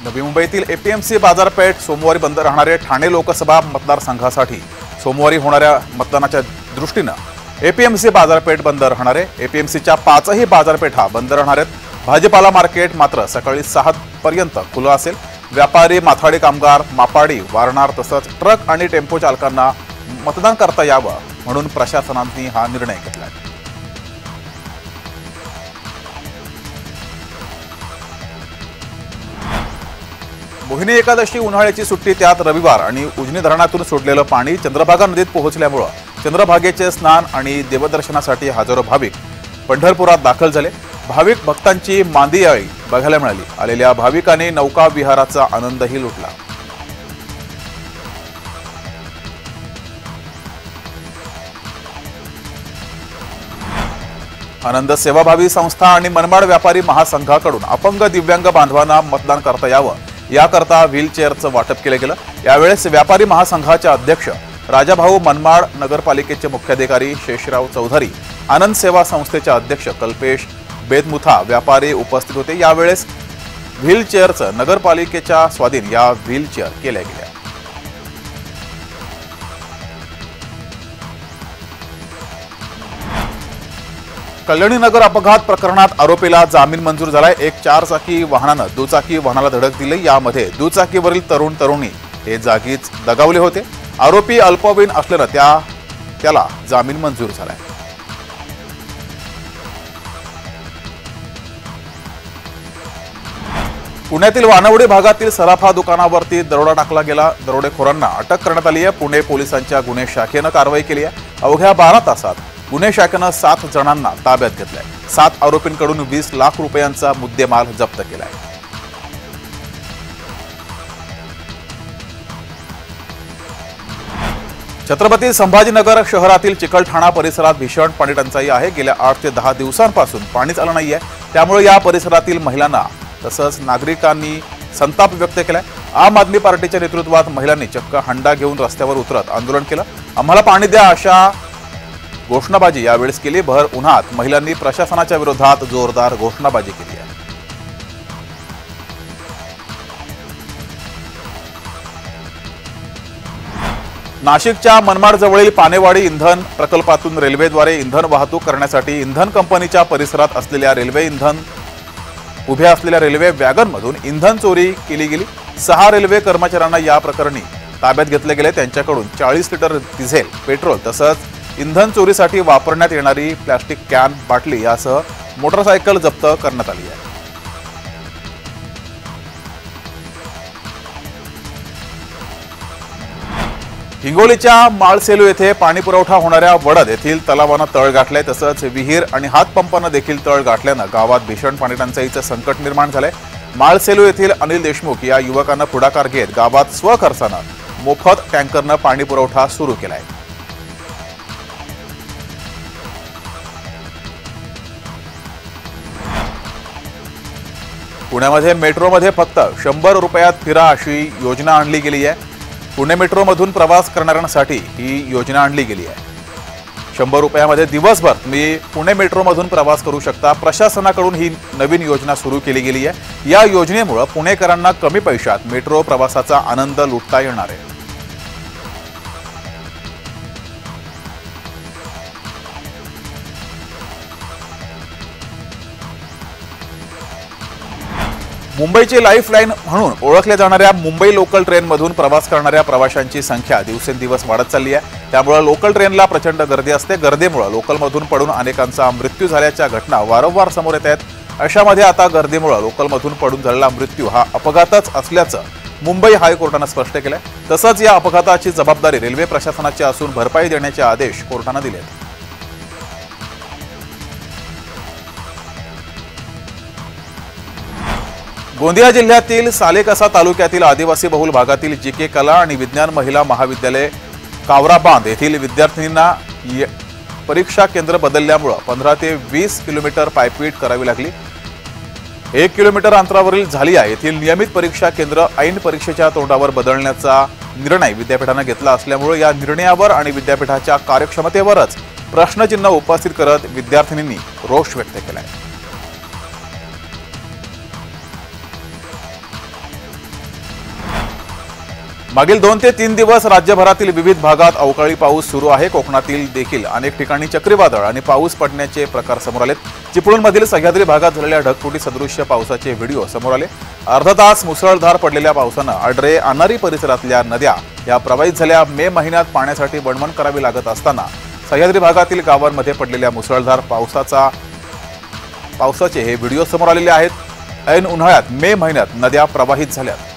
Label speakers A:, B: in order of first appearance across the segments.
A: नवी मुंबईतील एपीएमसी बाजारपेठ सोमवारी बंद राहणारे ठाणे लोकसभा मतदारसंघासाठी सोमवारी होणाऱ्या मतदानाच्या दृष्टीने एपीएमसी बाजारपेठ बंद राहणार आहे। एपीएमसीच्या 5ही बाजारपेठा बंद राहणार आहेत। भाजीपाला मार्केट मात्र सकाळी 6 पर्यंत खुलं असेल। व्यापारी, माथाडी कामगार, मापाडी, वारणार तसंच ट्रक आणि टेम्पो चालकांना मतदान करता यावं म्हणून प्रशासनाने हा निर्णय घेतला आहे। मोहिनी एकादशी, उन्हाळ्याची सुट्टी, त्यात रविवार आणि उजनी धरणातून सोडलेलं पाणी चंद्रभागा नदीत पोहोचल्यामुळे चंद्रभागेचे स्नान आणि देवदर्शनासाठी हजारो भाविक पंढरपुरात दाखल झाले। भाविक भक्तांची मांदी याळी बघायला मिळाली। आलेल्या भाविकांनी नौका विहाराचा आनंदही लुटला। आनंद सेवाभावी संस्था आणि मनमाड व्यापारी महासंघाकडून अपंग दिव्यांग बांधवांना मतदान करता यावं याकरता व्हीलचेअरचं वाटप केलं गेलं। यावेळेस व्यापारी महासंघाचे अध्यक्ष राजाभाऊ, मनमाड नगरपालिकेचे मुख्याधिकारी शेषराव चौधरी, आनंद सेवा संस्थेचे अध्यक्ष कल्पेश बेदमुथा व्यापारी उपस्थित होते। यावेळेस व्हीलचेअरचं नगरपालिकेच्या स्वाधीन या व्हीलचेअर केल्या गेल्या। कल्याणी नगर अपघात प्रकरणात आरोपीला जामीन मंजूर झालाय। एक 4 चाकी वाहनानं दुचाकी वाहनाला धडक दिली। यामध्ये दुचाकीवरील तरुण तरुणी हे जागीच दगावले होते। आरोपी अल्पवयीन असल्यानं त्याला जामीन मंजूर झालाय। पुण्यातील वानवडे भागातील सराफा दुकानावरती दरोडा टाकला गेला। दरोडेखोरांना अटक करण्यात आली आहे। पुणे पोलिसांच्या गुन्हे शाखेनं कारवाई केली आहे। अवघ्या 12 तासात गुन्हे शाखेनं 7 जणांना ताब्यात घेतलंय। 7 आरोपींकडून 20 लाख रुपयांचा मुद्देमाल जप्त केलाय। छत्रपती संभाजीनगर शहरातील चिकलठाणा परिसरात भीषण पाणी टंचाई आहे। गेल्या 8 ते 10 दिवसांपासून पाणीच आलं नाहीये। त्यामुळे या परिसरातील महिलांना तसंच नागरिकांनी संताप व्यक्त केलाय। आम आदमी पार्टीच्या नेतृत्वात महिलांनी चक्क हंडा घेऊन रस्त्यावर उतरत आंदोलन केलं। आम्हाला पाणी द्या अशा घोषणाबाजी यावेळेस केली। भर उन्हात महिलांनी प्रशासनाच्या विरोधात जोरदार घोषणाबाजी केली आहे। नाशिकच्या मनमाडजवळील पानेवाडी इंधन प्रकल्पातून रेल्वेद्वारे इंधन वाहतूक करण्यासाठी इंधन कंपनीच्या परिसरात असलेल्या उभ्या असलेल्या रेल्वे वॅगनमधून इंधन चोरी केली गेली। 6 रेल्वे कर्मचाऱ्यांना या प्रकरणी ताब्यात घेतले गेले। त्यांच्याकडून 40 लिटर डिझेल, पेट्रोल तसंच इंधन चोरीसाठी वापरण्यात येणारी प्लास्टिक कॅन, बाटली यासह मोटरसायकल जप्त करण्यात आली आहे। हिंगोलीच्या माळसेलू येथे पाणी पुरवठा होणाऱ्या वडद येथील तलावानं तळ गाठलंय। तसंच विहीर आणि हातपंपानं देखील तळ गाठल्यानं गावात भीषण पाणी टंचाईचं संकट निर्माण झालंय। माळसेलू येथील अनिल देशमुख या युवकानं पुढाकार घेत गावात स्वखर्चानं मोफत टँकरनं पाणी पुरवठा सुरू केलाय। पुण्यामध्ये मेट्रोमध्ये फक्त 100 रुपयात फिरा अशी योजना आणली गेली आहे। पुणे मेट्रोमधून प्रवास करणाऱ्यांसाठी ही योजना आणली गेली आहे। 100 रुपयामध्ये दिवसभर तुम्ही पुणे मेट्रोमधून प्रवास करू शकता। प्रशासनाकडून ही नवीन योजना सुरू केली गेली आहे। या योजनेमुळे पुणेकरांना कमी पैशात मेट्रो प्रवासाचा आनंद लुटता येणार आहे। मुंबईची लाईफलाईन म्हणून ओळखल्या जाणाऱ्या मुंबई लोकल ट्रेनमधून प्रवास करणाऱ्या प्रवाशांची संख्या दिवसेंदिवस वाढत चालली आहे। त्यामुळे लोकल ट्रेनला प्रचंड गर्दी असते। गर्दीमुळे लोकलमधून पडून अनेकांचा मृत्यू झाल्याच्या घटना वारंवार समोर येत आहेत। अशामध्ये आता गर्दीमुळे लोकलमधून पडून झालेला मृत्यू हा अपघातच असल्याचं मुंबई हायकोर्टानं स्पष्ट केलंय। तसंच या अपघाताची जबाबदारी रेल्वे प्रशासनाची असून भरपाई देण्याचे आदेश कोर्टानं दिले आहेत। गोंदिया जिल्ह्यातील सालेकसा तालुक्यातील आदिवासी बहुल भागातील जीके कला आणि विज्ञान महिला महाविद्यालय कावराबांध येथील विद्यार्थिनींना परीक्षा केंद्र बदलल्यामुळे 15 ते 20 किलोमीटर पायपीट करावी लागली। 1 किलोमीटर अंतरावरील झालिया येथील नियमित परीक्षा केंद्र ऐन परीक्षेच्या तोंडावर बदलण्याचा निर्णय विद्यापीठाने घेतला असल्यामुळे या निर्णयावर आणि विद्यापीठाच्या कार्यक्षमतेवरच प्रश्नचिन्ह उपस्थित करत विद्यार्थिनींनी रोष व्यक्त केला आहे। मागील 2 ते 3 दिवस राज्यभरातील विविध भागात अवकाळी पाऊस सुरू आहे। कोकणातील देखील अनेक ठिकाणी चक्रीवादळ आणि पाऊस पडण्याचे प्रकार समोर आलेत। चिपळूणमधील सह्याद्री भागात झालेल्या ढगफुटी सदृश्य पावसाचे व्हिडिओ समोर आले। अर्धा तास मुसळधार पडलेल्या पावसानं आडरे अनारी परिसरातल्या नद्या या प्रवाहित झाल्या। मे महिन्यात पाण्यासाठी वणवण करावी लागत असताना सह्याद्री भागातील गावांमध्ये पडलेल्या मुसळधार पावसाचे हे व्हिडिओ समोर आलेले आहेत। ऐन उन्हाळ्यात मे महिन्यात नद्या प्रवाहित झाल्यात।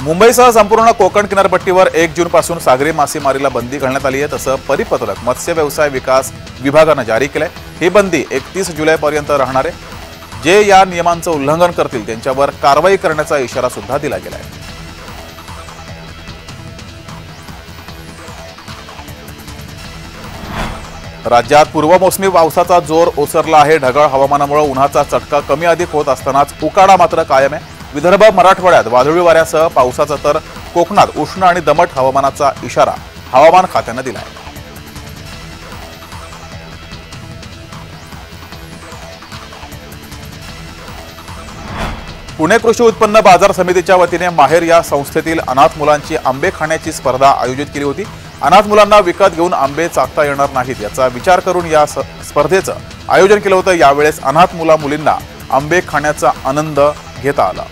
A: मुंबईसह संपूर्ण कोकण किनारपट्टीवर 1 जूनपासून सागरी मासेमारीला बंदी घालण्यात आली आहे। तसं परिपत्रक मत्स्य व्यवसाय विकास विभागानं जारी केलंय। ही बंदी 31 जुलैपर्यंत राहणार आहे। जे या नियमांचं उल्लंघन करतील त्यांच्यावर कारवाई करण्याचा इशारा सुद्धा दिला गेलाय। राज्यात पूर्वमोसमी पावसाचा जोर ओसरला आहे। ढगाळ हवामानामुळे उन्हाचा चटका कमी अधिक होत असतानाच उकाडा मात्र कायम आहे। विदर्भ मराठवाड्यात वादळी वाऱ्यासह पावसाचा तर कोकणात उष्ण आणि दमट हवामानाचा इशारा हवामान खात्यानं दिलाय। पुणे कृषी उत्पन्न बाजार समितीच्या वतीने माहेर या संस्थेतील अनाथ मुलांची आंबे खाण्याची स्पर्धा आयोजित केली होती। अनाथ मुलांना विकत घेऊन आंबे चाखता येणार नाहीत याचा विचार करून या स्पर्धेचं आयोजन केलं होतं। यावेळेस अनाथ मुला मुलींना आंबे खाण्याचा आनंद घेता आला।